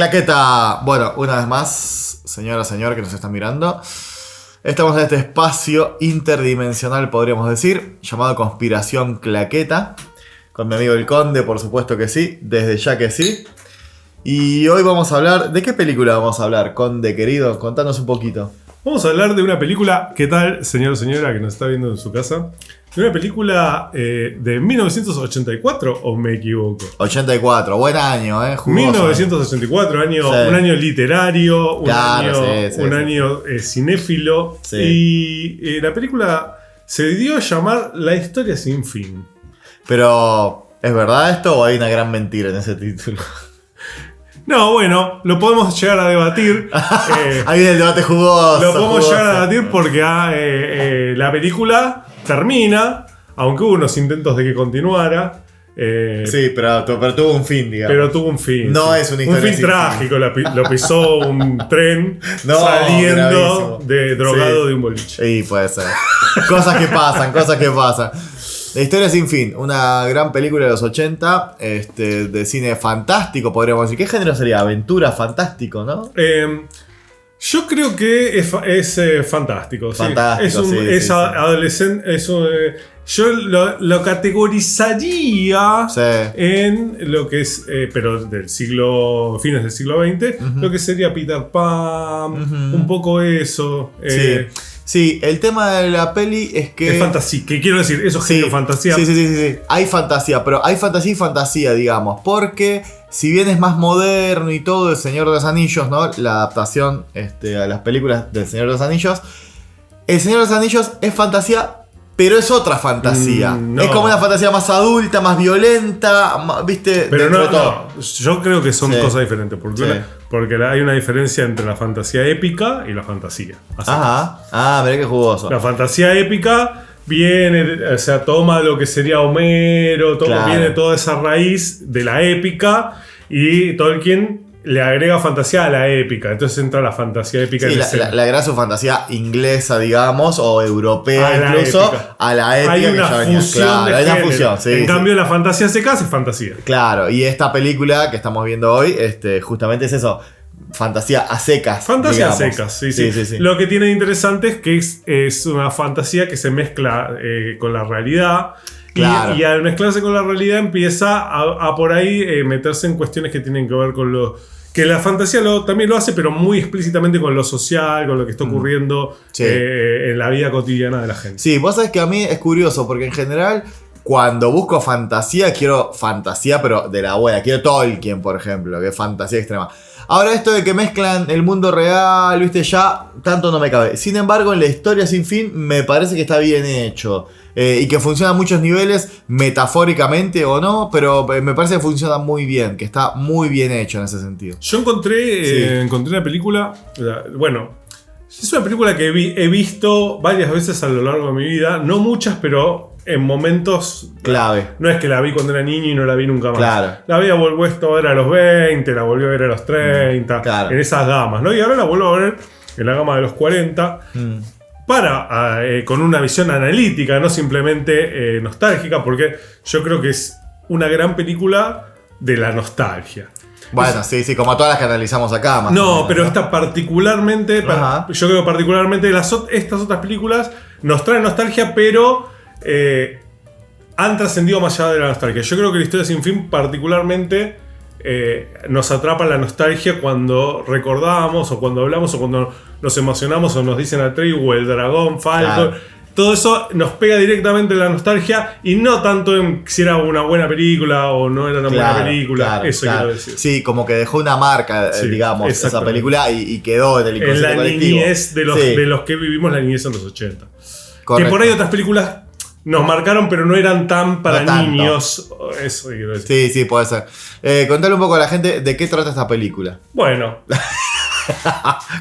Claqueta. Bueno, una vez más, señora, señor que nos están mirando, estamos en este espacio interdimensional, podríamos decir, llamado Conspiración Claqueta, con mi amigo el Conde, por supuesto que sí, desde ya que sí. Y hoy vamos a hablar, ¿de qué película vamos a hablar, Conde querido? Contanos un poquito. Vamos a hablar de una película, ¿qué tal, señor o señora que nos está viendo en su casa? De una película de 1984, ¿o me equivoco? 84, buen año, jugoso. 1984, Sí. un año literario, un Claro, año cinéfilo. Sí. Y la película se dio a llamar La historia sin fin. Pero, ¿es verdad esto o hay una gran mentira en ese título? No, bueno, lo podemos llegar a debatir. Ahí viene el debate jugoso. Lo podemos jugoso. llegar a debatir porque la película termina, aunque hubo unos intentos de que continuara. Sí, pero tuvo un fin, digamos. Pero tuvo un fin. No sí. es una historia un fin sin trágico. Lo pisó un tren No, saliendo gravísimo. de drogado Sí. de un boliche. Sí, puede ser. Cosas que pasan. La historia sin fin, una gran película de los 80, de cine fantástico, podríamos decir. ¿Qué género sería? Aventura, fantástico, ¿no? Yo creo que es fantástico. Fantástico, Sí. sí. Adolescente. Yo lo categorizaría Sí. en lo que es, pero del fines del siglo XX, lo que sería Peter Pan, un poco eso. Sí, el tema de la peli es que... Es fantasía, ¿qué quiero decir? Eso es género fantasía. Sí. Hay fantasía, pero hay fantasía y fantasía, digamos. Porque si bien es más moderno y todo, El Señor de los Anillos, ¿no? La adaptación a las películas del Señor de los Anillos. El Señor de los Anillos es fantasía, pero es otra fantasía. No. Es como una fantasía más adulta, más violenta, ¿viste? Pero Dentro de todo. no, yo creo que son Sí. cosas diferentes. Porque hay una diferencia entre la fantasía épica y la fantasía. Así. Ajá. Ah, mirá qué jugoso. La fantasía épica viene, o sea, toma lo que sería Homero, Claro. viene toda esa raíz de la épica y Tolkien le agrega fantasía a la épica. Entonces entra la fantasía épica Sí, en la escena. agrega su fantasía inglesa, digamos, o europea A la incluso, épica. a la épica Hay que una ya venía. fusión Claro, de hay una género. fusión, sí. En sí. cambio, la fantasía secas es fantasía. Claro, y esta película que estamos viendo hoy, justamente es eso, fantasía a secas. Fantasía digamos. secas, sí. Lo que tiene de interesante es que es una fantasía que se mezcla con la realidad. Claro. Y al mezclarse con la realidad empieza a por ahí meterse en cuestiones que tienen que ver con lo... Que la fantasía también lo hace, pero muy explícitamente con lo social, con lo que está ocurriendo Sí. en la vida cotidiana de la gente. Sí, vos sabés que a mí es curioso, porque en general, cuando busco fantasía, quiero fantasía, pero de la buena. Quiero Tolkien, por ejemplo, que es fantasía extrema. Ahora esto de que mezclan el mundo real, viste, ya tanto no me cabe. Sin embargo, en la historia sin fin me parece que está bien hecho. Y que funciona a muchos niveles, metafóricamente o no, pero me parece que funciona muy bien, que está muy bien hecho en ese sentido. Yo encontré una película, bueno, es una película que he visto varias veces a lo largo de mi vida, no muchas, pero en momentos Clave. No es que la vi cuando era niño y no la vi nunca más. Claro. La había vuelto a ver a los 20, la volví a ver a los 30, Claro. en esas gamas, ¿no? Y ahora la vuelvo a ver en la gama de los 40. Con una visión analítica, no simplemente nostálgica, porque yo creo que es una gran película de la nostalgia. Bueno, sí, como todas las que analizamos acá. Más o No, menos, pero ¿no? esta particularmente, Ajá. yo creo particularmente estas otras películas nos traen nostalgia, pero han trascendido más allá de la nostalgia. Yo creo que La historia sin fin particularmente nos atrapa la nostalgia cuando recordamos o cuando hablamos o cuando nos emocionamos o nos dicen a tribu, el dragón, Falcon. Claro. Todo eso nos pega directamente en la nostalgia y no tanto en si era una buena película o no era una buena película. Eso quiero decir. Sí, como que dejó una marca, Sí, digamos, esa exactamente. película y quedó en el En inconsciente la colectivo. niñez de los que vivimos la niñez en los 80. Correcto. Que por ahí otras películas nos marcaron, pero no eran tan para No tanto. niños. Eso quiero decir. Sí, puede ser. Contale un poco a la gente de qué trata esta película. Bueno,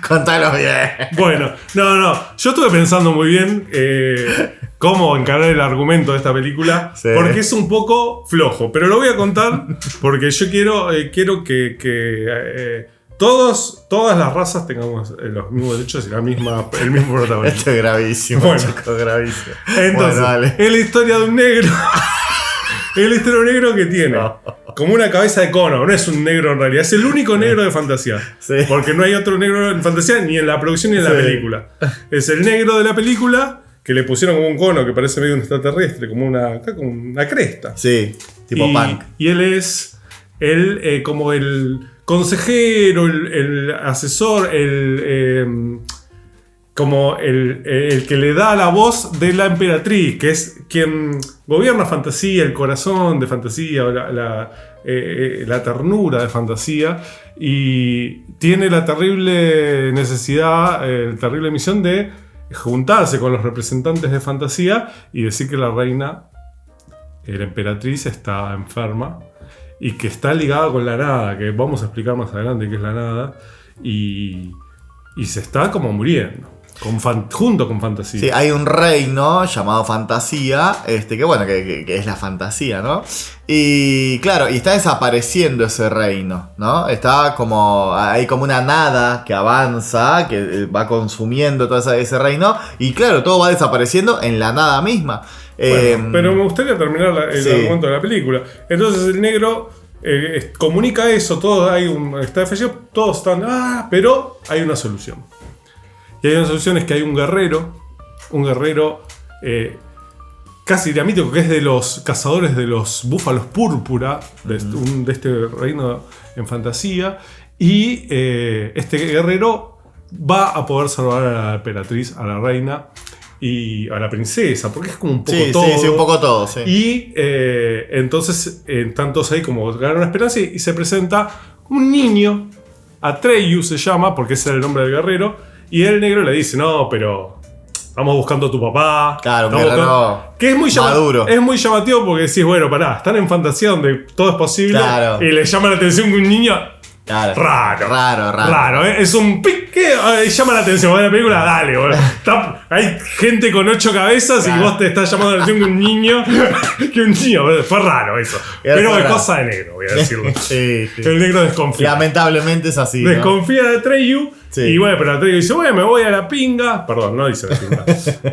Contalo bien. bueno. No. Yo estuve pensando muy bien cómo encarar el argumento de esta película. Sí. Porque es un poco flojo. Pero lo voy a contar porque yo quiero que todas las razas tengamos los mismos derechos y el mismo protagonismo. Esto es gravísimo, Bueno. chicos, gravísimo. Entonces, Bueno, dale. es la historia de un negro. El listero negro que tiene como una cabeza de cono. No es un negro en realidad, es el único negro de fantasía. Sí. Porque no hay otro negro en fantasía ni en la producción ni en la Sí. película. Es el negro de la película que le pusieron como un cono que parece medio un extraterrestre, como una cresta. Sí, tipo punk. Y él es como el consejero, el asesor, como el que le da la voz de la emperatriz, que es quien gobierna fantasía, el corazón de fantasía, la ternura de fantasía, y tiene la terrible necesidad, terrible misión de juntarse con los representantes de fantasía y decir que la reina, la emperatriz, está enferma y que está ligada con la nada, que vamos a explicar más adelante qué es la nada, y se está como muriendo. Junto con fantasía. Sí, hay un reino llamado Fantasía, que bueno, que es la fantasía, ¿no? Y claro, y está desapareciendo ese reino, ¿no? Hay como una nada que avanza, que va consumiendo todo ese reino, y claro, todo va desapareciendo en la nada misma. Bueno, pero me gustaría terminar el argumento de la película. Entonces el negro comunica eso, está fallecido, todos están, pero hay una solución. Y hay una solución, es que hay un guerrero casi diamítico, que es de los cazadores de los búfalos púrpura, de este reino en fantasía, y este guerrero va a poder salvar a la emperatriz, a la reina y a la princesa, porque es como un poco todo. Sí, un poco todo, sí. Y entonces están todos ahí como ganan una esperanza y se presenta un niño, Atreyu se llama, porque ese era el nombre del guerrero. Y el negro le dice, no, pero vamos buscando a tu papá. Claro, que es muy maduro. Es muy llamativo porque decís, bueno, pará, están en fantasía donde todo es posible. Claro. Y le llama la atención que un niño... Claro. Raro, ¿eh? Es un pic que llama la atención. ¿Ves la película? Dale, boludo. Hay gente con 8 cabezas y vos te estás llamando la atención que un niño. Boludo. Fue raro eso. Pero es cosa de negro, voy a decirlo. Sí. El negro desconfía. Lamentablemente es así. Desconfía de Atreyu. Sí. Y bueno, pero Atreyu dice, bueno, me voy a la pinga. Perdón, no dice la pinga.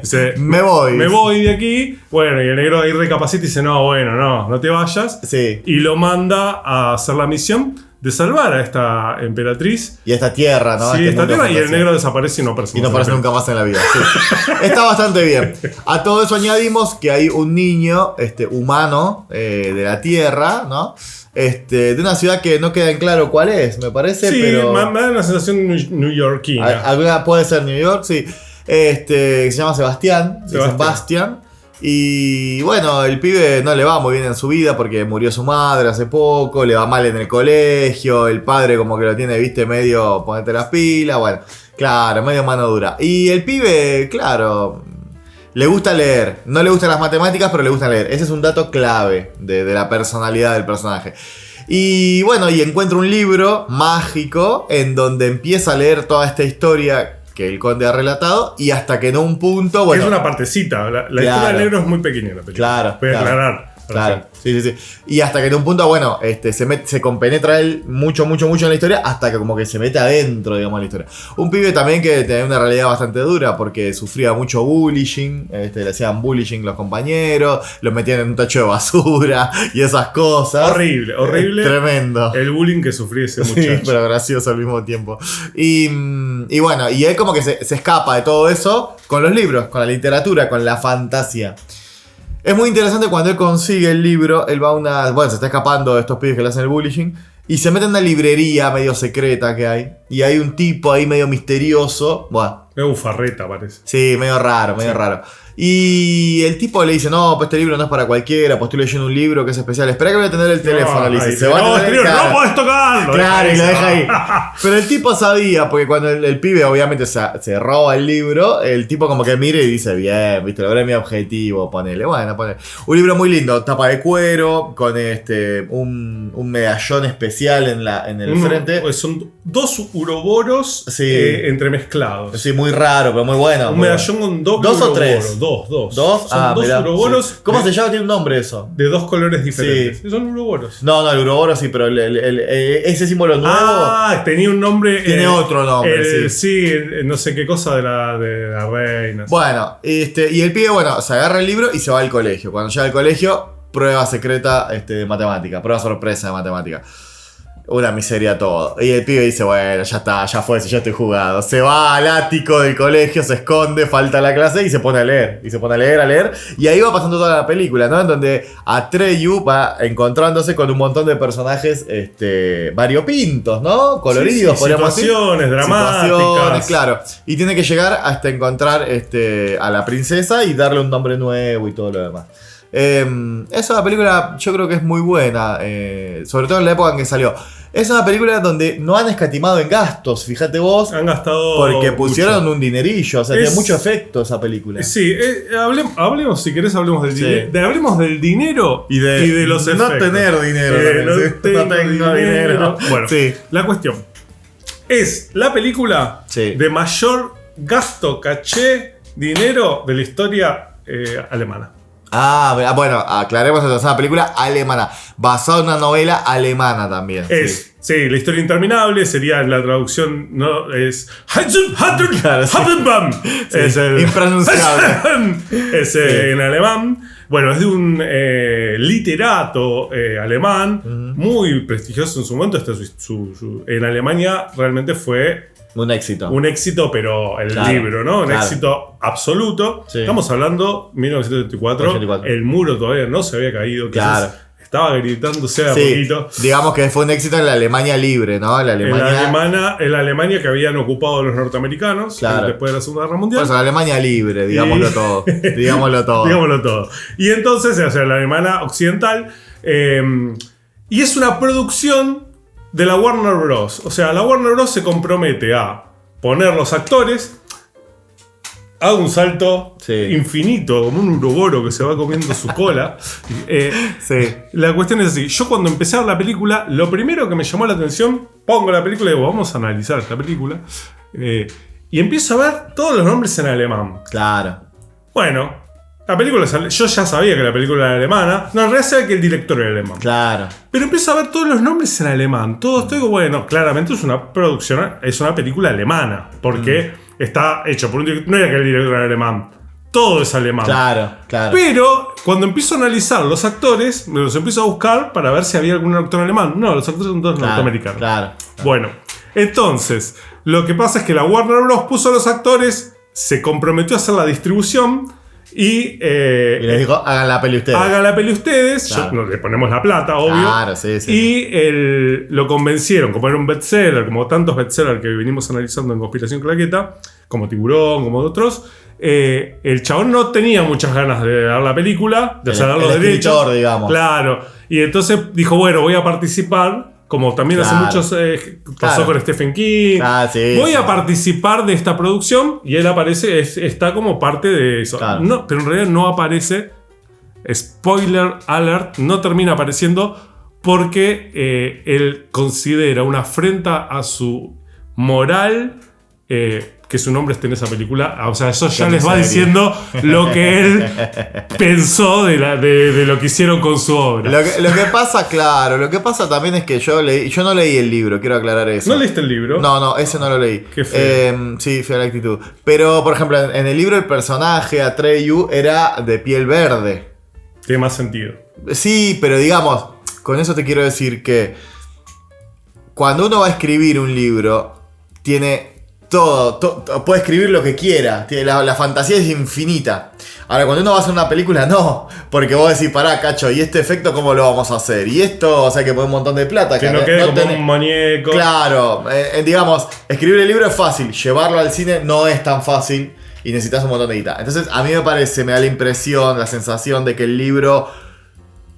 Dice, me voy de aquí. Bueno, y el negro ahí recapacita y dice, no te vayas. Sí. Y lo manda a hacer la misión de salvar a esta emperatriz. Y esta tierra, ¿no? Sí, esta tierra, y el negro desaparece y no aparece. Y no aparece nunca más en la vida. Sí. Está bastante bien. A todo eso añadimos que hay un niño humano de la tierra, ¿no? De una ciudad que no queda en claro cuál es, me parece. Sí, pero me da una sensación newyorkina. Alguna puede ser New York, sí. Se llama Sebastián. Y bueno, el pibe no le va muy bien en su vida porque murió su madre hace poco, le va mal en el colegio, el padre como que lo tiene, viste, medio ponete las pilas, bueno, claro, medio mano dura. Y el pibe, claro, le gusta leer, no le gustan las matemáticas, pero le gusta leer. Ese es un dato clave de la personalidad del personaje. Y bueno, y encuentra un libro mágico en donde empieza a leer toda esta historia que el conde ha relatado, y hasta que en un punto, bueno, es una partecita, la historia del negro es muy pequeña en la película. Claro. Voy a aclarar. Claro, sí. Y hasta que en un punto, bueno, se compenetra él mucho en la historia, hasta que como que se mete adentro, digamos, en la historia. Un pibe también que tenía una realidad bastante dura, porque sufría mucho bullying, le hacían bullying los compañeros, los metían en un tacho de basura y esas cosas. Horrible. Tremendo. El bullying que sufría ese muchacho. Sí, pero gracioso al mismo tiempo. Y bueno, y él como que se escapa de todo eso con los libros, con la literatura, con la fantasía. Es muy interesante cuando él consigue el libro, él va a bueno, se está escapando de estos pibes que le hacen el bullying, y se mete en una librería medio secreta que hay, y hay un tipo ahí medio misterioso, bueno. Es bufarreta, parece. Sí, medio raro. Y el tipo le dice, no, pues este libro no es para cualquiera, pues estoy leyendo un libro que es especial, espera que voy a tener el teléfono, le dice. Este libro no podés tocarlo. Claro, y lo deja ahí. Pero el tipo sabía, porque cuando el pibe obviamente se roba el libro, el tipo como que mira y dice, bien, viste, logré mi objetivo, ponele. Bueno, ponele. Un libro muy lindo, tapa de cuero, con un medallón especial en el frente. Pues son 2 uroboros entremezclados. Sí, muy raro, pero muy bueno. Un medallón con doble 2 o uroboro. 3. 2. Son 2 uroboros. Sí. ¿Cómo se llama? Tiene un nombre eso. De 2 colores diferentes. Sí. Son uroboros. No, el uroboro sí, pero ese símbolo nuevo. Tenía un nombre. Tiene otro nombre, sí, no sé qué cosa de la reina. Bueno, y el pibe, bueno, se agarra el libro y se va al colegio. Cuando llega al colegio, prueba secreta de matemática, prueba sorpresa de matemática. Una miseria todo. Y el pibe dice, bueno, ya está, ya fue, ya estoy jugado. Se va al ático del colegio, se esconde, falta la clase y se pone a leer. Y se pone a leer. Y ahí va pasando toda la película, ¿no? En donde Atreyu va encontrándose con un montón de personajes variopintos, ¿no? Coloridos, podríamos decir. Situaciones dramáticas. Situaciones, claro. Y tiene que llegar hasta encontrar a la princesa y darle un nombre nuevo y todo lo demás. Esa película yo creo que es muy buena, sobre todo en la época en que salió. Es una película donde no han escatimado en gastos, fíjate vos. Han gastado porque pusieron mucho. Un dinerillo, o sea, tiene mucho efecto esa película. Sí, hablemos, si querés, hablemos del dinero. Hablemos del dinero y de los efectos. No tener dinero. No tengo dinero. Bueno, sí. La cuestión es la película de mayor gasto, caché, dinero de la historia alemana. Bueno, aclaremos esto, es una película alemana, basada en una novela alemana también. Sí, La historia interminable sería la traducción, ¿no? Es claro, es el impronunciable. En alemán. Bueno, es de un literato alemán muy prestigioso en su momento. En Alemania realmente fue un éxito. Un éxito, pero el libro, ¿no? Un éxito absoluto. Sí. Estamos hablando 1974. El muro todavía no se había caído. Estaba gritándose a poquito. Digamos que fue un éxito en la Alemania libre, ¿no? En la Alemania que habían ocupado los norteamericanos después de la Segunda Guerra Mundial. Pues la Alemania libre, digámoslo todo. Digámoslo todo. Y entonces, o sea, la Alemania occidental. Y es una producción de la Warner Bros. O sea, la Warner Bros. Se compromete a poner los actores. Hago un salto infinito, como un uroboro que se va comiendo su cola. La cuestión es así. Yo cuando empecé a ver la película, lo primero que me llamó la atención, pongo la película y digo, vamos a analizar esta película. Y empiezo a ver todos los nombres en alemán. Claro. Bueno, la película, yo ya sabía que la película era alemana. No, en realidad sabía que el director era alemán. Claro. Pero empiezo a ver todos los nombres en alemán. Todo esto, digo, bueno, claramente es una producción, es una película alemana. Porque está hecho por un director. No era que el director era alemán. Todo es alemán. Claro. Pero cuando empiezo a analizar los actores, me los empiezo a buscar para ver si había algún actor alemán. No, los actores son todos norteamericanos. Claro. Bueno, entonces, lo que pasa es que la Warner Bros. Puso a los actores, se comprometió a hacer la distribución. Y les dijo, hagan la peli ustedes. Hagan la peli ustedes. Claro. Le ponemos la plata, obvio. Claro, sí. Y lo convencieron, como era un bestseller, como tantos bestsellers que venimos analizando en Conspiración Claqueta, como Tiburón, como otros. El chabón no tenía muchas ganas de dar la película, de hacer los derechos. Digamos. Claro. Y entonces dijo, bueno, voy a participar. Como también hace muchos pasó con Stephen King. Voy a participar de esta producción. Y él aparece, está como parte de eso. No, pero en realidad no aparece. Spoiler alert, no termina apareciendo porque él considera una afrenta a su moral que su nombre esté en esa película. O sea, eso ya les va diciendo lo que él pensó de lo que hicieron con su obra. Lo que pasa también es que yo no leí el libro, quiero aclarar eso. ¿No leíste el libro? No, ese no lo leí. Qué feo. Sí, fea la actitud. Pero, por ejemplo, en el libro el personaje Atreyu era de piel verde. Tiene más sentido. Sí, pero digamos, con eso te quiero decir que cuando uno va a escribir un libro, tiene todo, puede escribir lo que quiera. La fantasía es infinita. Ahora, cuando uno va a hacer una película, no. Porque vos decís, pará, cacho, ¿y este efecto cómo lo vamos a hacer? Y esto, o sea, que poner un montón de plata. Que no quede como un muñeco. Claro, digamos, escribir el libro es fácil. Llevarlo al cine no es tan fácil. Y necesitas un montón de guita. Entonces, a mí me da la impresión, la sensación de que el libro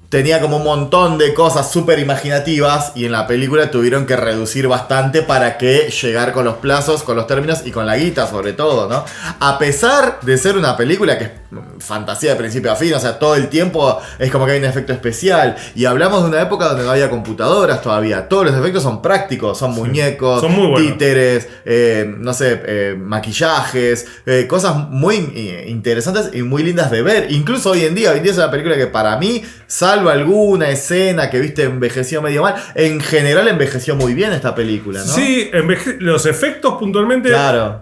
tenía como un montón de cosas súper imaginativas y en la película tuvieron que reducir bastante para que llegar con los plazos, con los términos y con la guita sobre todo, ¿no? A pesar de ser una película que es fantasía de principio a fin, o sea, todo el tiempo es como que hay un efecto especial y hablamos de una época donde no había computadoras todavía, todos los efectos son prácticos, son muñecos, son muy buenos. Títeres, maquillajes, cosas muy interesantes y muy lindas de ver, incluso hoy en día es una película que para mí, salvo alguna escena que viste envejeció medio mal, en general envejeció muy bien esta película, ¿no? Sí, los efectos puntualmente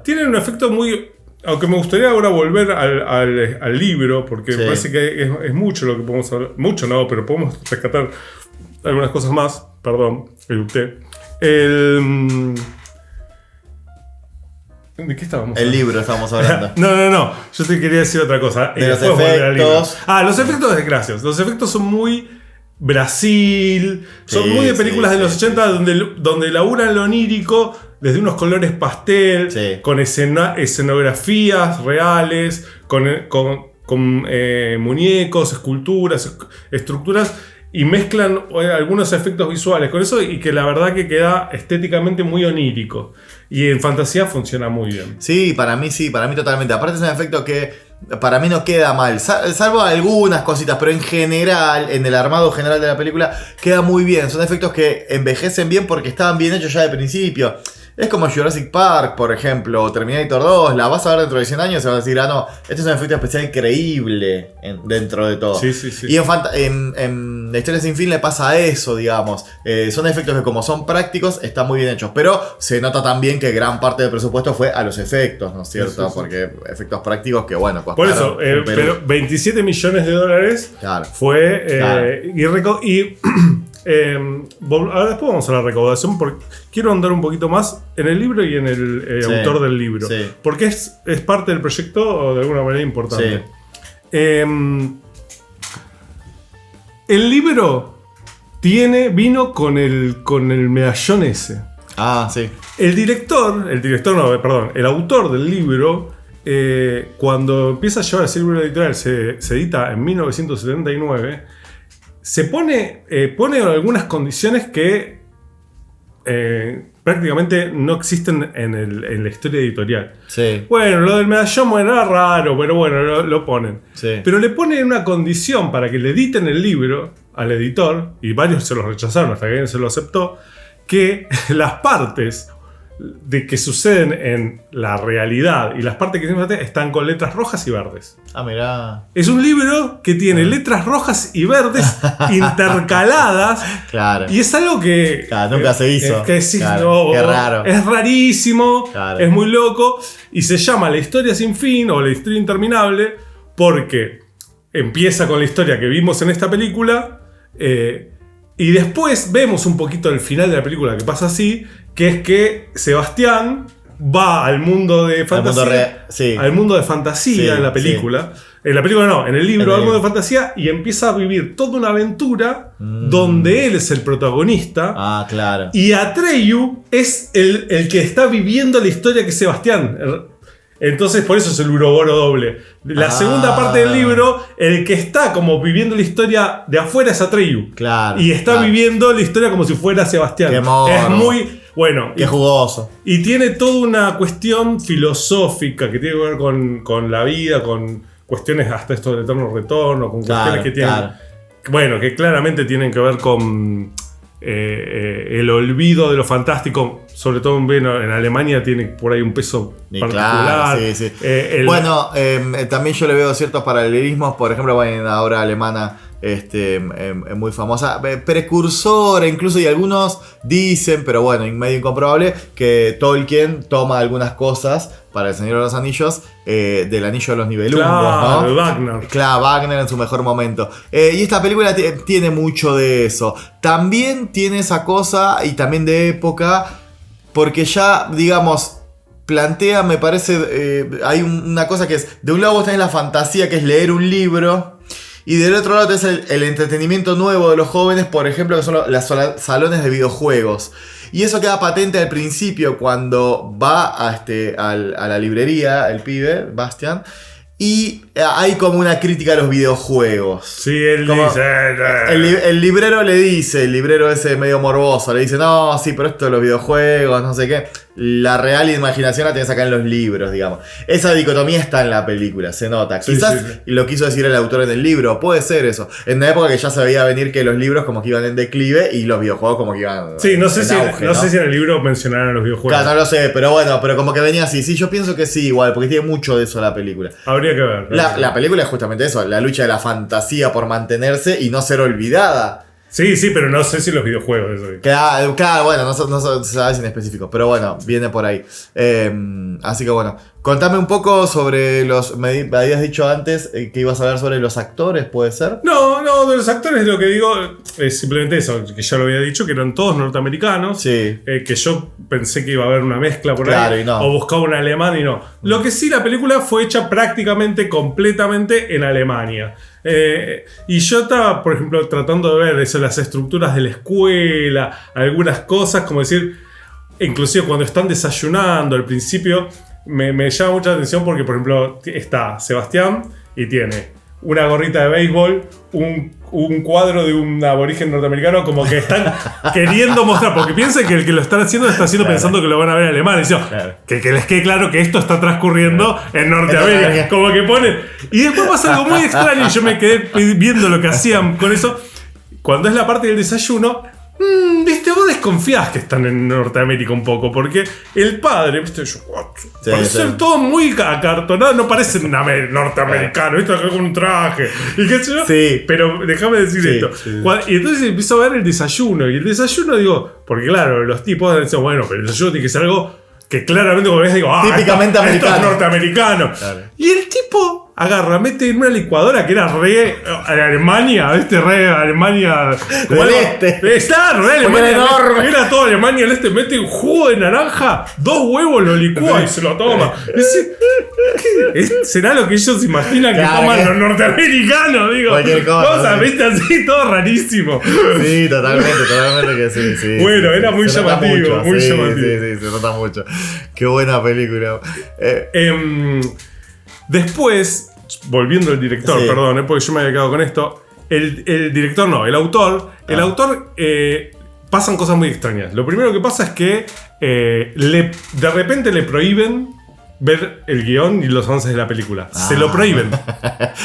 tienen un efecto muy Aunque me gustaría ahora volver al libro, porque me parece que es mucho lo que podemos hablar. Mucho no, pero podemos rescatar algunas cosas más. Perdón, eructé. ¿De qué estábamos hablando? El libro estamos hablando. No. Yo te quería decir otra cosa. De los efectos. Los efectos, gracias. Los efectos son muy Brasil. Son muy de películas de los 80 donde laburan lo onírico desde unos colores pastel, con escenografías reales, con muñecos, esculturas, estructuras. Y mezclan algunos efectos visuales con eso y que la verdad que queda estéticamente muy onírico. Y en fantasía funciona muy bien. Sí, para mí totalmente. Aparte es un efecto que para mí no queda mal. Salvo algunas cositas, pero en general, en el armado general de la película, queda muy bien. Son efectos que envejecen bien porque estaban bien hechos ya de principio. Es como Jurassic Park, por ejemplo, o Terminator 2, la vas a ver dentro de 100 años y se va a decir, no, este es un efecto especial increíble dentro de todo. Sí. Y en La Historia Sin Fin le pasa eso, digamos. Son efectos que como son prácticos, están muy bien hechos, pero se nota también que gran parte del presupuesto fue a los efectos, ¿no es cierto? Sí. Porque efectos prácticos que, bueno, costaron. Por eso, pero 27 millones de dólares fue... ahora después vamos a la recaudación porque quiero andar un poquito más en el libro y en el autor del libro, porque es parte del proyecto de alguna manera importante. El libro vino con el medallón ese. Sí. El autor del libro, cuando empieza a llevar ese libro editorial, se edita en 1979. Se pone algunas condiciones que prácticamente no existen en la historia editorial. Sí. Bueno, lo del medallón era raro, pero bueno, lo ponen. Sí. Pero le ponen una condición para que le editen el libro al editor, y varios se lo rechazaron hasta que alguien se lo aceptó, que las partes de que suceden en la realidad y las partes que están con letras rojas y verdes. Mirá. Es un libro que tiene letras rojas y verdes intercaladas. Claro. Y es algo que nunca se hizo. Qué raro. Es rarísimo, es muy loco. Y se llama La Historia Sin Fin o La Historia Interminable porque empieza con la historia que vimos en esta película. Y después vemos un poquito el final de la película que pasa así, que es que Sebastián va al mundo de fantasía. Al mundo de fantasía en la película. Sí. En la película no, en el libro, al mundo de fantasía, y empieza a vivir toda una aventura donde él es el protagonista. Claro. Y Atreyu es el que está viviendo la historia que es Sebastián. Entonces, por eso es el Uroboro doble. La segunda parte del libro, el que está como viviendo la historia de afuera es Atreyu. Claro. Y está viviendo la historia como si fuera Sebastián. Qué morbo. Es muy... Bueno. Qué jugoso. Y tiene toda una cuestión filosófica que tiene que ver con la vida, con cuestiones hasta esto del eterno retorno, con cuestiones que tienen... Bueno, que claramente tienen que ver con... el olvido de lo fantástico, sobre todo en Alemania, tiene por ahí un peso particular. Claro, sí. Bueno, también yo le veo ciertos paralelismos, por ejemplo, en una obra alemana muy famosa, precursora incluso, y algunos dicen, pero bueno, medio incomprobable, que Tolkien toma algunas cosas para El Señor de los Anillos del Anillo de los Nibelungos, claro, ¿no? Wagner. Claro, Wagner en su mejor momento. Y esta película tiene mucho de eso. También tiene esa cosa, y también de época, porque ya, digamos, plantea, me parece, hay una cosa que es, de un lado vos tenés la fantasía, que es leer un libro, y del otro lado tenés el entretenimiento nuevo de los jóvenes, por ejemplo, que son los salones de videojuegos. Y eso queda patente al principio cuando va a la librería, el pibe, Bastian, y hay como una crítica a los videojuegos. Sí, él dice... El librero le dice, el librero ese medio morboso, le dice, no, sí, pero esto de los videojuegos, no sé qué. La real imaginación la tenés acá en los libros, digamos. Esa dicotomía está en la película, se nota. Quizás lo quiso decir el autor en el libro, puede ser eso. En una época que ya se veía venir que los libros como que iban en declive y los videojuegos como que iban no sé si en el libro mencionaron los videojuegos. Claro, no lo sé, pero bueno, pero como que venía así. Sí, yo pienso que sí, igual, porque tiene mucho de eso la película. Habría que ver. La película es justamente eso, la lucha de la fantasía por mantenerse y no ser olvidada. Sí, pero no sé si los videojuegos eso. Claro, bueno, no se sabe si en específico, pero bueno, viene por ahí. Así que bueno, Contame un poco sobre me habías dicho antes que ibas a hablar sobre los actores, ¿puede ser? No, de los actores lo que digo es simplemente eso, que ya lo había dicho, que eran todos norteamericanos. Sí. Que yo pensé que iba a haber una mezcla por Claro, ahí. y no. O buscaba un alemán y no. Lo que sí, la película fue hecha prácticamente, completamente en Alemania. Y yo estaba, por ejemplo, tratando de ver eso, las estructuras de la escuela, algunas cosas, como decir, inclusive cuando están desayunando al principio, me llama mucha atención porque, por ejemplo, está Sebastián y tiene una gorrita de béisbol, un cuadro de un aborigen norteamericano, como que están queriendo mostrar, porque piensen que el que lo está haciendo claro. pensando que lo van a ver en alemán, y Claro. que les quede claro que esto está transcurriendo en Norteamérica, como que ponen, y después pasa algo muy extraño y yo me quedé viendo lo que hacían con eso, cuando es la parte del desayuno. Viste, vos desconfías que están en Norteamérica un poco, porque el padre, viste, parece ser todo muy acartonado, no parece un norteamericano, viste, acá con un traje, y qué sé yo. Sí. Pero déjame decir esto. Sí. Y entonces empiezo a ver el desayuno, y el desayuno digo, porque claro, los tipos dicen, bueno, pero el desayuno tiene que ser algo que claramente como ves digo, típicamente esto es americano. norteamericano. Claro. Y el tipo agarra, mete en una licuadora que era re Alemania, ¿viste? Re Alemania Del este. Claro, re Porque Alemania. era enorme. Era todo Alemania del este, mete un jugo de naranja, 2 huevos, lo licúa y se lo toma. Y dice, ¿será lo que ellos imaginan que Claro, toman que- los norteamericanos? Digo, Cualquier cosa, viste, así, todo rarísimo. Sí, totalmente que sí. Bueno, era muy Se nota llamativo, mucho, muy sí, llamativo. Sí, se nota mucho. Qué buena película. Después, volviendo al director, Sí. perdón, porque yo me había quedado con esto. El director no, el autor. El autor pasan cosas muy extrañas. Lo primero que pasa es que de repente le prohíben ver el guión y los avances de la película. Se lo prohíben.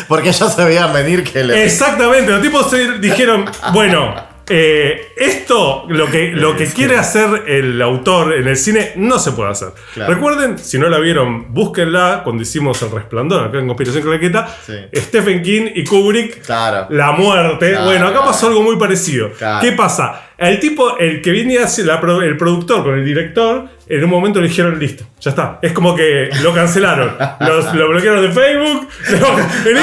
Porque ya se veían venir que Exactamente, los tipos se dijeron, bueno, esto, lo que quiere hacer el autor en el cine, no se puede hacer. Claro. Recuerden, si no la vieron, búsquenla cuando hicimos El Resplandor, acá en Conspiración Claqueta. Sí. Stephen King y Kubrick, Claro. la muerte. Claro, Bueno, acá claro. pasó algo muy parecido. Claro. ¿Qué pasa? El tipo, el que viene hacia el productor con el director, en un momento le dijeron, listo, ya está. Es como que lo cancelaron. Lo bloquearon de Facebook.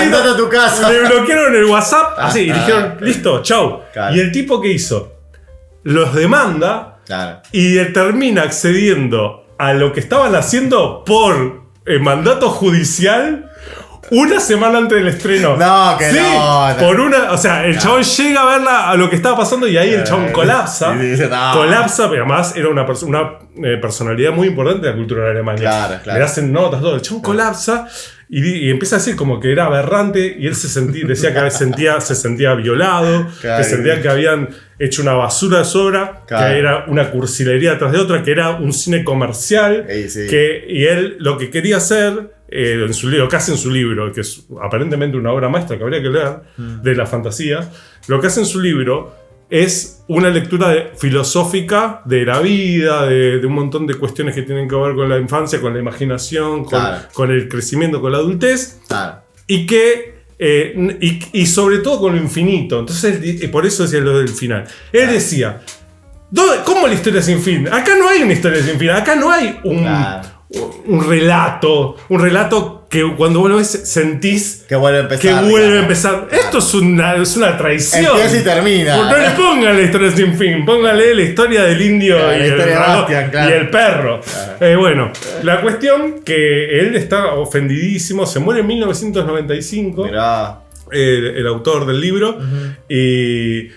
Andate a tu casa. Le bloquearon el WhatsApp. Así, y dijeron, listo, chau. Claro. Y el tipo que hizo, los demanda Claro. y termina accediendo a lo que estaban haciendo por mandato judicial. Una semana antes del estreno. No, que sí, no. Por una. O sea, el chabón llega a verla a lo que estaba pasando y ahí el chabón colapsa. Y dice, no. Colapsa, pero además era una personalidad muy importante de la cultura de Alemania. Claro. Le hacen notas, todo. El chabón colapsa y empieza a decir como que era aberrante y él decía que se sentía violado, Claro. que sentía que habían hecho una basura de su obra, Claro. que era una cursilería tras de otra, que era un cine comercial, Sí. y él lo que quería hacer en su libro, casi en su libro, que es aparentemente una obra maestra que habría que leer, de la fantasía, lo que hace en su libro es una lectura filosófica de la vida, de un montón de cuestiones que tienen que ver con la infancia, con la imaginación, Claro. con el crecimiento, con la adultez, Claro. y que y sobre todo con lo infinito. Entonces, por eso decía lo del final. Él decía, ¿cómo la historia sin fin? Acá no hay una historia sin fin, acá no hay un relato que cuando vos lo ves sentís Que vuelve a empezar. empezar. Esto es una traición. Empieza y termina. No le pongan la historia sin fin, póngale la historia del indio Claro, y, la historia de Bastian, claro. y el perro. Claro. Bueno, la cuestión que él está ofendidísimo, se muere en 1995, Mirá. el autor del libro, y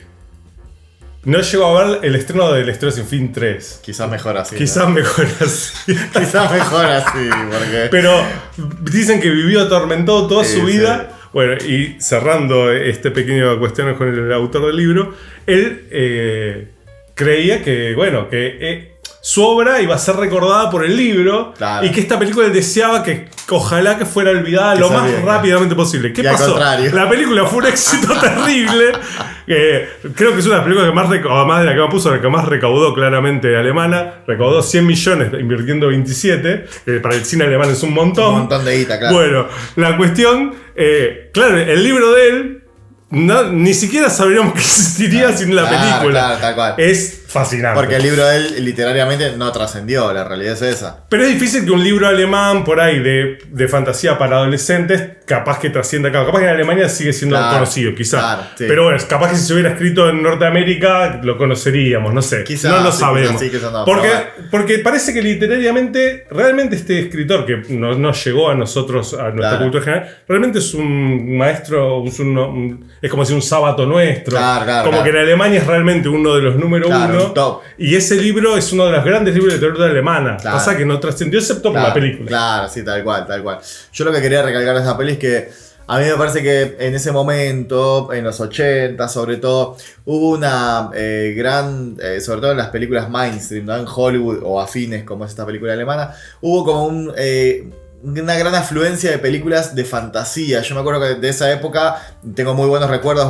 no llegó a ver el estreno de La Historia Sin Fin 3. Quizás mejor así. Quizás mejor así. Quizás mejor así. Porque. Pero dicen que vivió atormentado toda Sí, su vida. sí. Bueno, y cerrando este pequeño cuestión con el autor del libro, él creía que, bueno, que su obra iba a ser recordada por el libro, Claro. y que esta película él deseaba que ojalá que fuera olvidada Que lo se más olvide. rápidamente posible. ¿Qué Y al pasó? contrario. La película fue un éxito terrible. Creo que es una de las películas que más además de la que más puso, la que más recaudó claramente alemana. Recaudó 100 millones invirtiendo 27, que para el cine alemán es un montón. Un montón de guita, claro. Bueno, la cuestión, claro, el libro de él, ni siquiera sabríamos que existiría sin la película. Claro, tal cual. Es fascinante. Porque el libro de él literariamente no trascendió, la realidad es esa. Pero es difícil que un libro alemán por ahí de fantasía para adolescentes capaz que trascienda acá. Capaz que en Alemania sigue siendo conocido, quizás. Claro, sí. Pero bueno, capaz que si se hubiera escrito en Norteamérica lo conoceríamos, no sé. Quizás, no lo sí, sabemos. quizás sí, quizás no, porque parece que literariamente, realmente este escritor que nos llegó a nosotros, a nuestra cultura general, realmente es un maestro, es como si un sábado nuestro. Como que en Alemania es realmente uno de los número uno. Top. Y ese libro es uno de los grandes libros de literatura alemana. Pasa que no trascendió excepto por la película. Claro, sí, tal cual. Yo lo que quería recalcar de esa peli es que a mí me parece que en ese momento, en los 80 sobre todo, hubo una gran, sobre todo en las películas mainstream, ¿no? En Hollywood o afines como es esta película alemana, hubo como una gran afluencia de películas de fantasía. Yo me acuerdo que de esa época tengo muy buenos recuerdos,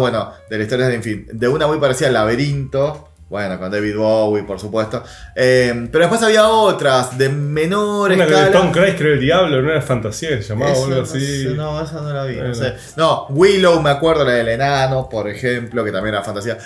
de la historia de una muy parecida al Laberinto. Bueno, con David Bowie, por supuesto. Pero después había otras de menor escala. Una de Tom Cruise, creo, el diablo, no era fantasía, se llamaba o algo así. No, esa no la vi. No sé. No, Willow, me acuerdo, la del enano, por ejemplo, que también era fantasía.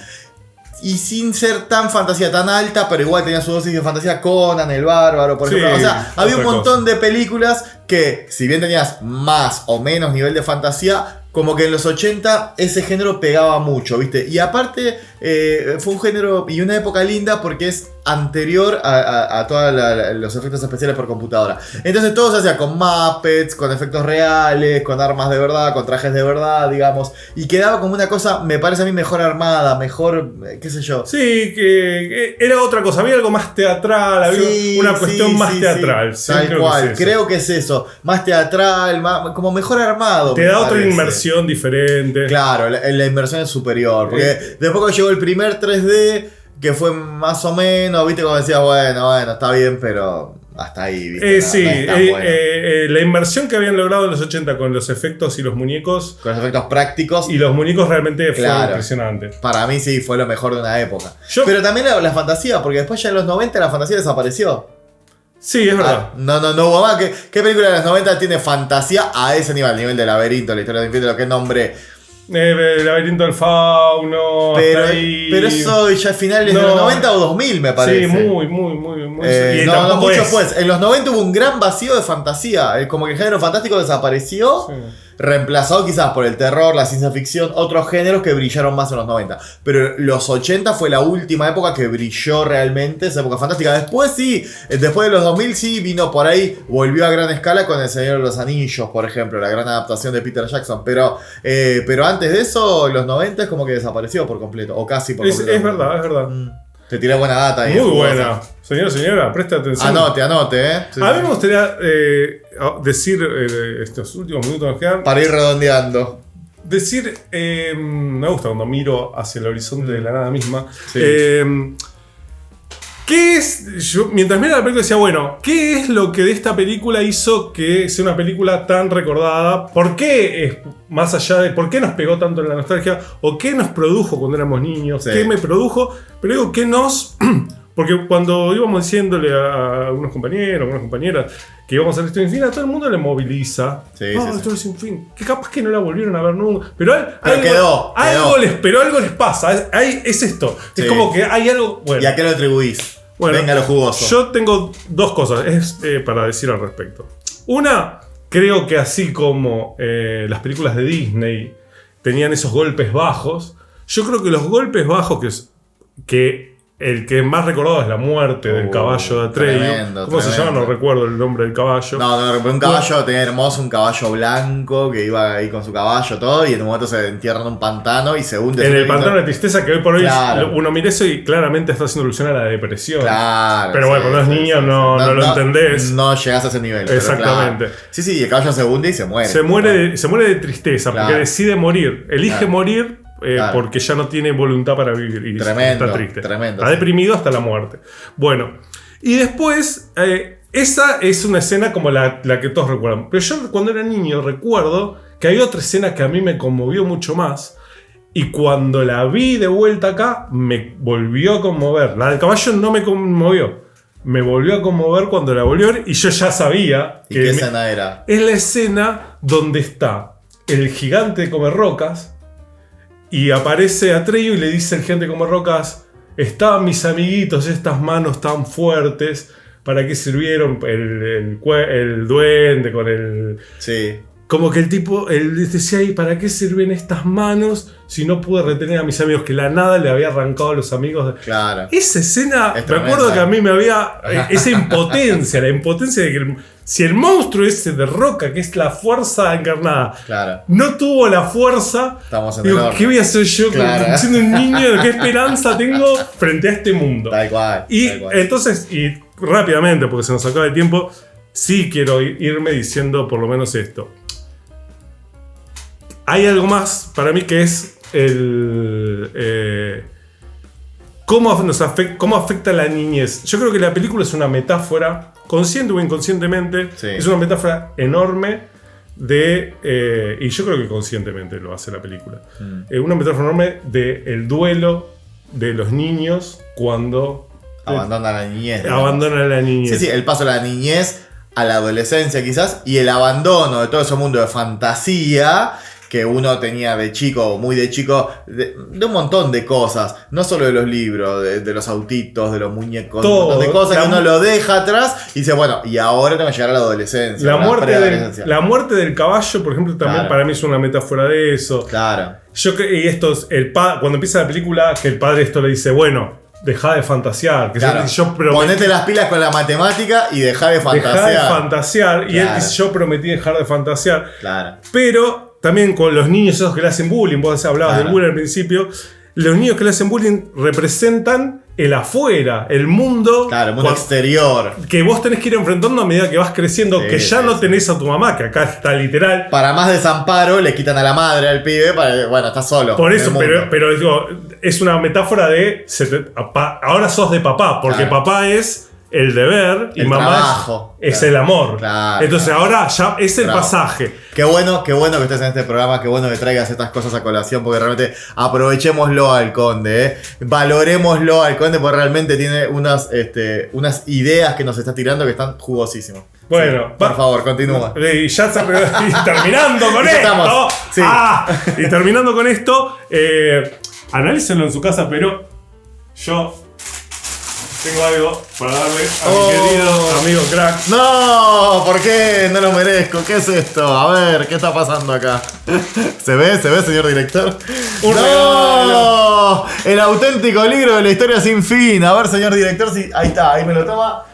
Y sin ser tan fantasía, tan alta, pero igual tenía su dosis de fantasía. Conan, el bárbaro, por ejemplo. O sea, había un montón de películas que, si bien tenías más o menos nivel de fantasía, como que en los 80 ese género pegaba mucho, ¿viste? Y aparte fue un género y una época linda porque es anterior a todos los efectos especiales por computadora. Entonces todo se hacía con Muppets, con efectos reales, con armas de verdad, con trajes de verdad, digamos. Y quedaba como una cosa, me parece a mí, mejor armada, mejor, qué sé yo. Sí, que era otra cosa, había algo más teatral, había una cuestión más teatral. Sí, tal cual, creo que es eso. Más teatral, como mejor armado. Te da otra inmersión diferente. Claro, la inmersión es superior. Porque después cuando llegó el primer 3D, que fue más o menos, viste, como decías, bueno, está bien, pero hasta ahí, viste. La inmersión que habían logrado en los 80 con los efectos y los muñecos. Con los efectos prácticos. Y los muñecos realmente fueron impresionantes. Para mí sí, fue lo mejor de una época. Pero también la fantasía, porque después ya en los 90 la fantasía desapareció. Sí, es verdad. No hubo más. ¿Qué película de los 90 tiene fantasía a ese nivel? Nivel de Laberinto, la historia del infierno, lo que nombre. El laberinto del fauno. Pero eso ya finales de los 90 o 2000, me parece. Sí, muy. No mucho después. En los 90 hubo un gran vacío de fantasía. Como que el género fantástico desapareció. Sí. Reemplazado quizás por el terror, la ciencia ficción, otros géneros que brillaron más en los 90. Pero los 80 fue la última época que brilló realmente, esa época fantástica. Después sí, después de los 2000 sí vino por ahí, volvió a gran escala con El Señor de los Anillos, por ejemplo, la gran adaptación de Peter Jackson. Pero antes de eso, los 90 es como que desapareció por completo, o casi por completo. Es verdad. Te tiré buena data ahí. Muy buena. Señora, presta atención. Anote, Sí, a mí me gustaría decir estos últimos minutos nos quedan. Para ir redondeando. Decir, me gusta cuando miro hacia el horizonte de la nada misma. Sí. ¿Qué es? Yo, mientras miraba la película decía, bueno, ¿qué es lo que de esta película hizo que sea una película tan recordada? ¿Por qué es más allá de por qué nos pegó tanto en la nostalgia? ¿O qué nos produjo cuando éramos niños? Sí. ¿Qué me produjo? Pero digo, ¿qué nos...? Porque cuando íbamos diciéndole a algunos compañeros, a algunas compañeras que íbamos a ver Historia Sin Fin, a todo el mundo le moviliza. Historia Sin Fin. Que capaz que no la volvieron a ver nunca. Pero algo les pasa. Es esto. Sí. Es como que hay algo... Bueno. ¿Y a qué lo atribuís? Bueno, venga lo jugoso. Yo tengo dos cosas para decir al respecto. Una, creo que así como las películas de Disney tenían esos golpes bajos, yo creo que los golpes bajos que el que más recordado es la muerte del caballo de Atreyu. ¿Cómo se llama? No recuerdo el nombre del caballo. No, un caballo tenía hermoso, un caballo blanco que iba ahí con su caballo todo y en un momento se entierra en un pantano y se hunde. En el pantano de tristeza que hoy por hoy uno mira eso y claramente está haciendo alusión a la depresión. Claro. Pero bueno, cuando es niño no lo entendés. No llegás a ese nivel. Exactamente. Claro. Sí, y el caballo se hunde y se muere. Se muere de tristeza porque decide morir. Elige morir. Porque ya no tiene voluntad para vivir y está triste. Está deprimido hasta la muerte. Bueno, y después, esa es una escena como la que todos recuerdan. Pero yo cuando era niño recuerdo que hay otra escena que a mí me conmovió mucho más. Y cuando la vi de vuelta acá, me volvió a conmover. La del caballo no me conmovió. Me volvió a conmover cuando la volvió a ver y yo ya sabía. ¿Y qué escena era? Es la escena donde está el gigante come rocas. Y aparece Atreyu y le dice el gigante come rocas, estaban mis amiguitos, estas manos tan fuertes, ¿para qué sirvieron el duende con el... Sí. Como que el tipo, él decía, ¿y para qué sirven estas manos si no pude retener a mis amigos? Que la nada le había arrancado a los amigos. Claro. Esa escena, Es me acuerdo que a mí me había... esa impotencia, la impotencia de que si el monstruo ese de roca, que es la fuerza encarnada, Claro. no tuvo la fuerza, Estamos en digo, el horno. ¿qué voy a hacer yo Claro. siendo un niño? ¿Qué esperanza tengo frente a este mundo? Tal cual. Y tal cual. entonces, y rápidamente, porque se nos acaba el tiempo, sí quiero irme diciendo por lo menos esto. Hay algo más para mí que es cómo afecta la niñez. Yo creo que la película es una metáfora, consciente o inconscientemente, Sí. es una metáfora enorme de, y yo creo que conscientemente lo hace la película, una metáfora enorme del duelo de los niños cuando Abandona la niñez. digamos. abandonan la niñez. Sí, el paso de la niñez a la adolescencia quizás y el abandono de todo ese mundo de fantasía que uno tenía de chico, muy de chico, de un montón de cosas, no solo de los libros, de los autitos, de los muñecos, Todo. un montón de cosas que uno lo deja atrás y dice, bueno, y ahora tengo que llegar a la adolescencia. La a la preadolescencia. muerte del caballo, por ejemplo, también Claro. para mí es una metáfora de eso. Claro. Y esto es cuando empieza la película, que el padre esto le dice, bueno, deja de fantasear. Que Claro. yo prometí, Ponete las pilas con la matemática y dejá de fantasear. dejá de fantasear. Y él Claro. dice, yo prometí dejar de fantasear. Claro. Pero también con los niños esos que le hacen bullying, vos hablabas Claro. del bullying al principio, los niños que le hacen bullying representan el afuera, el mundo, Claro, el mundo exterior. que vos tenés que ir enfrentando a medida que vas creciendo, Sí, que ya sí, no sí. tenés a tu mamá, que acá está literal. Para más desamparo, le quitan a la madre al pibe, bueno, está solo. Por en eso, el mundo. pero digo, es una metáfora de ahora sos de papá, porque Claro. papá es el deber y El mamá trabajo. es Claro. el amor. Claro, Entonces claro. ahora ya es el Bravo. pasaje. Qué bueno que estés en este programa, qué bueno que traigas estas cosas a colación, porque realmente aprovechémoslo al Conde, valorémoslo al Conde, porque realmente tiene unas ideas que nos está tirando que están jugosísimas. Bueno, Sí, por favor, continúa. Y ya y terminando con Ya esto. estamos, sí. Y terminando con esto, analícenlo en su casa, pero yo tengo algo para darle a mi querido amigo Crack. No, ¿por qué? No lo merezco. ¿Qué es esto? A ver, ¿qué está pasando acá? ¿Se ve, señor director? Un ¡No! El auténtico libro de la historia sin fin. A ver, señor director, si ahí está, ahí me lo toma.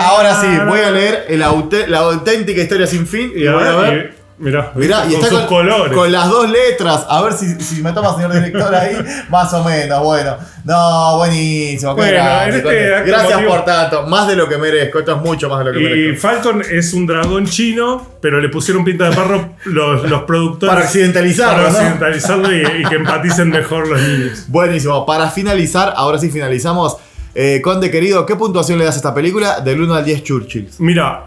Ahora sí, voy a leer la auténtica historia sin fin y voy a ver. Mirá, Mirá, y con está sus colores. con las dos letras. A ver si me toma, señor director, ahí. Más o menos, bueno. No, buenísimo. Qué Bueno, grande, en este Conde. acto Gracias emotivo- por tanto. Más de lo que merezco. Esto es mucho más de lo que Y merezco. Falcon es un dragón chino, pero le pusieron pinta de perro los productores. Para accidentalizarlo, Para ¿no? accidentalizarlo y que empaticen mejor los niños. Buenísimo. Para finalizar, ahora sí finalizamos. Conde querido, ¿qué puntuación le das a esta película? Del 1 al 10 Churchills. Mira,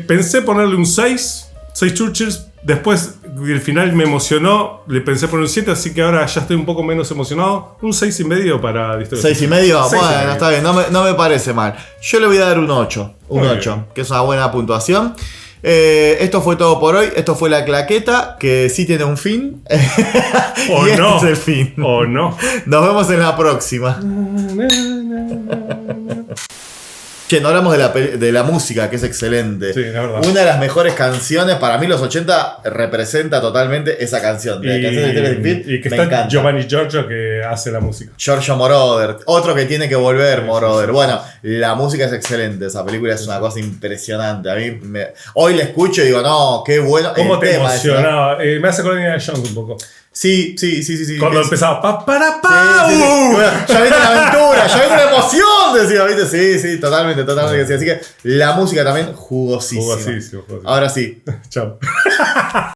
pensé ponerle un 6 Churchills. Después, el final me emocionó, le pensé poner un 7, así que ahora ya estoy un poco menos emocionado. Un 6,5 para Historia. 6,5. Seis y Bueno, medio. está bien. No me parece mal. Yo le voy a dar un 8. Un Muy 8, bien. que es una buena puntuación. Esto fue todo por hoy. Esto fue La Claqueta, que sí tiene un fin. O y este no. es el fin. O no. Nos vemos en la próxima. Che, no hablamos de la música, que es excelente. Sí, la verdad. Una de las mejores canciones, para mí los 80 representa totalmente esa canción. De la canción de Historia sin fin, y que me está encanta. Giovanni Giorgio que hace la música. Giorgio Moroder, otro que tiene que volver, Moroder. Bueno, la música es excelente, esa película es una cosa impresionante. A mí hoy la escucho y digo, no, qué bueno. ¿Cómo el te tema ese, ¿no? emocionaba? Me hace acordar de Indiana Jones un poco. Sí. Cuando Es- empezaba pa para Sí, pa. sí, sí. Bueno, ya viene la aventura, ya viene la emoción, decía, ¿viste? Sí, totalmente que sí. Así que la música también jugosísima. Jugosísimo. Ahora sí. Chao.